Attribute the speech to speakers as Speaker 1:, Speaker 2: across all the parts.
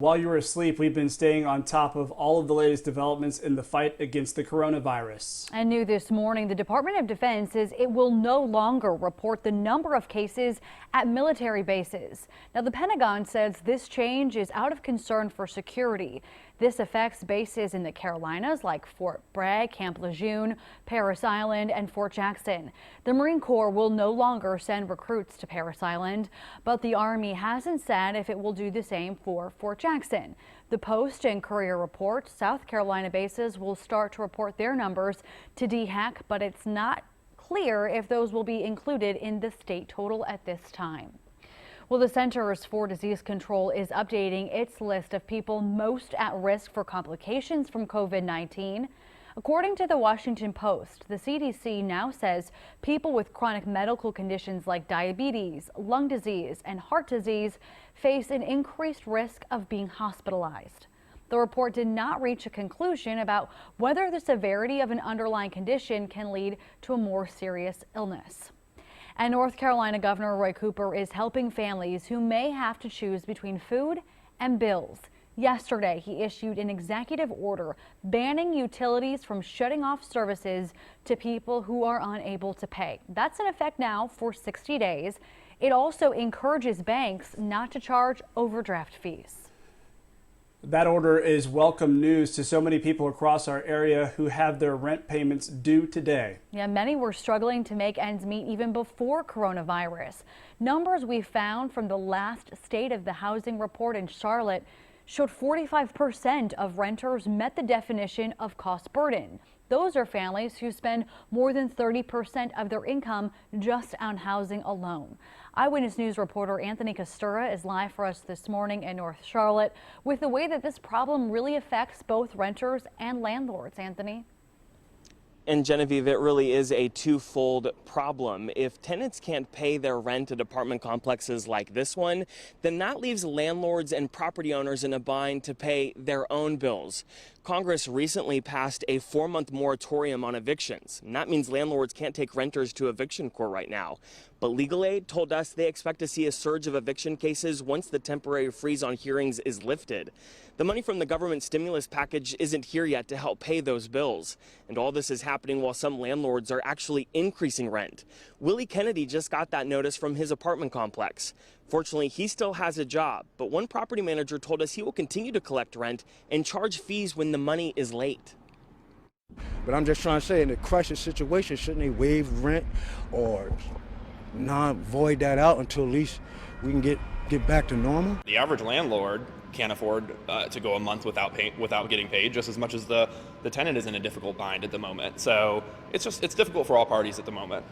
Speaker 1: While you were asleep, we've been staying on top of all of the latest developments in the fight against the coronavirus.
Speaker 2: And new this morning, the Department of Defense says it will no longer report the number of cases at military bases. Now, the Pentagon says this change is out of concern for security. This affects bases in the Carolinas like Fort Bragg, Camp Lejeune, Parris Island, and Fort Jackson. The Marine Corps will no longer send recruits to Parris Island, but the Army hasn't said if it will do the same for Fort Jackson. The Post and Courier report South Carolina bases will start to report their numbers to DHEC, but it's not clear if those will be included in the state total at this time. Well, the Centers for Disease Control is updating its list of people most at risk for complications from COVID-19. According to the Washington Post, the CDC now says people with chronic medical conditions like diabetes, lung disease, and heart disease face an increased risk of being hospitalized. The report did not reach a conclusion about whether the severity of an underlying condition can lead to a more serious illness. And North Carolina Governor Roy Cooper is helping families who may have to choose between food and bills. Yesterday, he issued an executive order banning utilities from shutting off services to people who are unable to pay. That's in effect now for 60 days. It also encourages banks not to charge overdraft fees.
Speaker 1: That order is welcome news to so many people across our area who have their rent payments due today.
Speaker 2: Yeah, many were struggling to make ends meet even before coronavirus. Numbers we found from the last State of the Housing report in Charlotte showed 45% of renters met the definition of cost burden. Those are families who spend more than 30% of their income just on housing alone. Eyewitness News reporter Anthony Costura is live for us this morning in North Charlotte with the way that this problem really affects both renters and landlords. Anthony.
Speaker 3: And Genevieve, it really is a twofold problem. If tenants can't pay their rent at apartment complexes like this one, then that leaves landlords and property owners in a bind to pay their own bills. Congress recently passed a 4-month moratorium on evictions, and that means landlords can't take renters to eviction court right now. But Legal Aid told us they expect to see a surge of eviction cases once the temporary freeze on hearings is lifted. The money from the government stimulus package isn't here yet to help pay those bills. And all this is happening while some landlords are actually increasing rent. Willie Kennedy just got that notice from his apartment complex. Fortunately, he still has a job, but one property manager told us he will continue to collect rent and charge fees when the money is late.
Speaker 4: But I'm just trying to say, in a crisis situation, shouldn't they waive rent or not void that out until at least we can get back to normal?
Speaker 5: The average landlord can't afford to go a month without getting paid, just as much as the tenant is in a difficult bind at the moment. So it's difficult for all parties at the moment.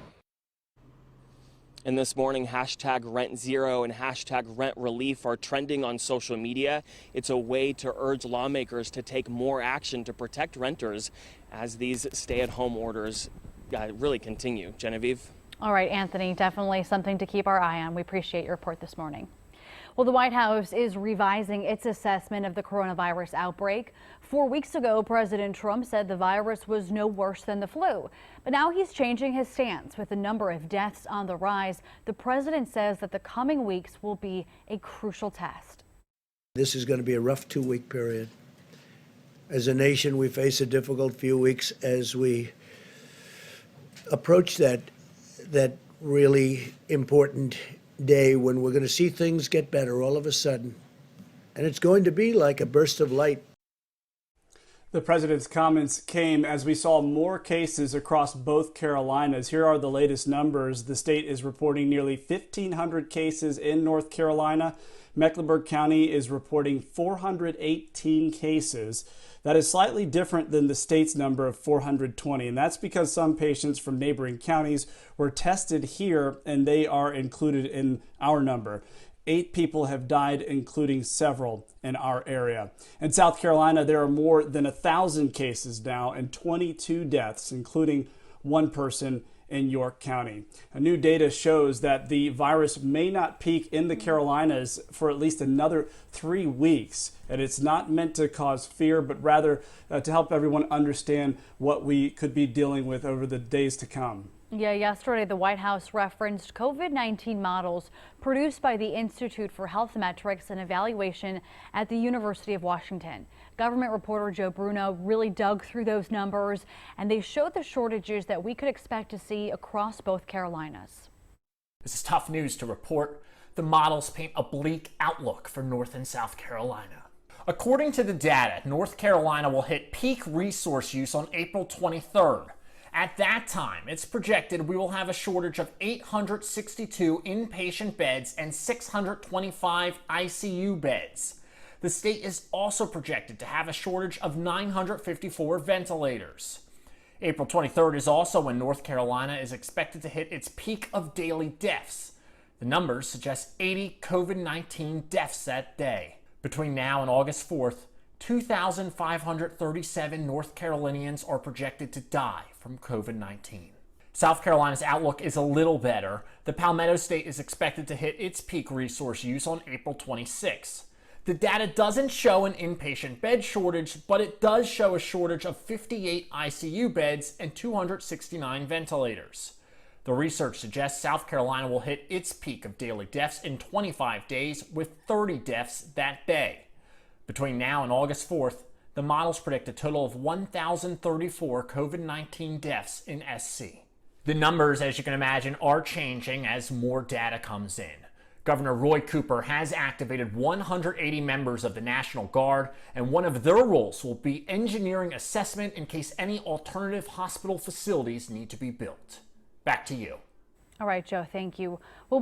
Speaker 3: And this morning, #RentZero and #RentRelief are trending on social media. It's a way to urge lawmakers to take more action to protect renters as these stay-at-home orders really continue. Genevieve?
Speaker 2: All right, Anthony, definitely something to keep our eye on. We appreciate your report this morning. Well, the White House is revising its assessment of the coronavirus outbreak. 4 weeks ago, President Trump said the virus was no worse than the flu. But now he's changing his stance. With the number of deaths on the rise, the president says that the coming weeks will be a crucial test.
Speaker 6: This is going to be a rough 2-week period. As a nation, we face a difficult few weeks as we approach that really important day when we're going to see things get better all of a sudden. And it's going to be like a burst of light.
Speaker 1: The president's comments came as we saw more cases across both Carolinas. Here are the latest numbers. The state is reporting nearly 1,500 cases in North Carolina. Mecklenburg County is reporting 418 cases. That is slightly different than the state's number of 420, and that's because some patients from neighboring counties were tested here and they are included in our number. 8 people have died, including several in our area. In South Carolina, there are more than 1,000 cases now and 22 deaths, including one person in York County. A new data shows that the virus may not peak in the Carolinas for at least another 3 weeks. And it's not meant to cause fear, but rather to help everyone understand what we could be dealing with over the days to come.
Speaker 2: Yeah, yesterday the White House referenced COVID-19 models produced by the Institute for Health Metrics and Evaluation at the University of Washington. Government reporter Joe Bruno really dug through those numbers, and they showed the shortages that we could expect to see across both Carolinas.
Speaker 7: This is tough news to report. The models paint a bleak outlook for North and South Carolina. According to the data, North Carolina will hit peak resource use on April 23rd. At that time, it's projected we will have a shortage of 862 inpatient beds and 625 ICU beds. The state is also projected to have a shortage of 954 ventilators. April 23rd is also when North Carolina is expected to hit its peak of daily deaths. The numbers suggest 80 COVID-19 deaths that day. Between now and August 4th, 2,537 North Carolinians are projected to die from COVID-19. South Carolina's outlook is a little better. The Palmetto State is expected to hit its peak resource use on April 26. The data doesn't show an inpatient bed shortage, but it does show a shortage of 58 ICU beds and 269 ventilators. The research suggests South Carolina will hit its peak of daily deaths in 25 days, with 30 deaths that day. Between now and August 4th, the models predict a total of 1,034 COVID-19 deaths in SC. The numbers, as you can imagine, are changing as more data comes in. Governor Roy Cooper has activated 180 members of the National Guard, and one of their roles will be engineering assessment in case any alternative hospital facilities need to be built. Back to you.
Speaker 2: All right, Joe, thank you. Well,